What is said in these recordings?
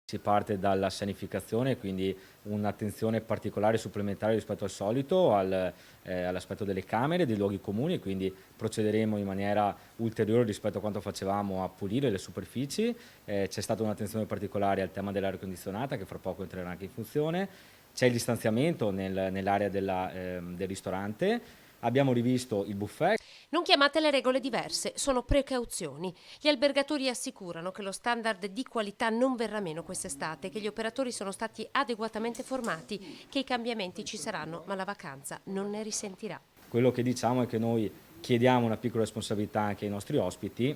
Si parte dalla sanificazione, quindi un'attenzione particolare supplementare rispetto al solito all'aspetto delle camere, dei luoghi comuni, quindi procederemo in maniera ulteriore rispetto a quanto facevamo a pulire le superfici. C'è stata un'attenzione particolare al tema dell'aria condizionata che fra poco entrerà anche in funzione. C'è il distanziamento nell'area del ristorante. Abbiamo rivisto il buffet. Non chiamate le regole diverse, sono precauzioni. Gli albergatori assicurano che lo standard di qualità non verrà meno quest'estate, che gli operatori sono stati adeguatamente formati, che i cambiamenti ci saranno, ma la vacanza non ne risentirà. Quello che diciamo è che noi chiediamo una piccola responsabilità anche ai nostri ospiti.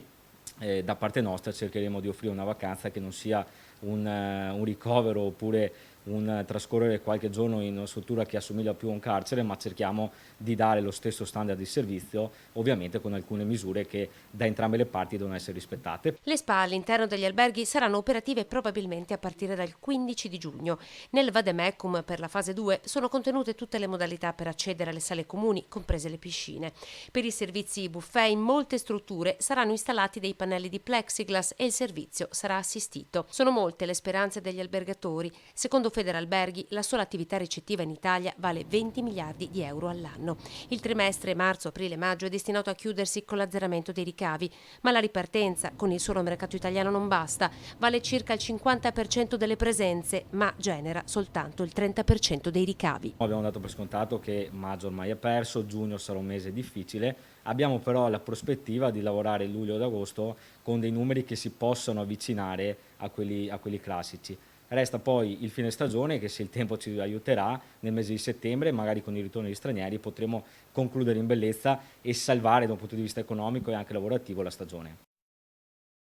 Da parte nostra cercheremo di offrire una vacanza che non sia un ricovero oppure un trascorrere qualche giorno in una struttura che assomiglia più a un carcere, ma cerchiamo di dare lo stesso standard di servizio, ovviamente con alcune misure che da entrambe le parti devono essere rispettate. Le spa all'interno degli alberghi saranno operative probabilmente a partire dal 15 di giugno. Nel vademecum per la fase 2 sono contenute tutte le modalità per accedere alle sale comuni, comprese le piscine. Per i servizi buffet in molte strutture saranno installati dei pannelli di plexiglass e il servizio sarà assistito. Sono molte le speranze degli albergatori. Secondo Federalberghi, la sola attività ricettiva in Italia vale 20 miliardi di euro all'anno. Il trimestre marzo, aprile e maggio è destinato a chiudersi con l'azzeramento dei ricavi, ma la ripartenza con il solo mercato italiano non basta. Vale circa il 50% delle presenze, ma genera soltanto il 30% dei ricavi. Abbiamo dato per scontato che maggio ormai è perso, giugno sarà un mese difficile, abbiamo però la prospettiva di lavorare luglio ed agosto con dei numeri che si possano avvicinare a quelli classici. Resta poi il fine stagione che, se il tempo ci aiuterà, nel mese di settembre, magari con il ritorno degli stranieri, potremo concludere in bellezza e salvare da un punto di vista economico e anche lavorativo la stagione.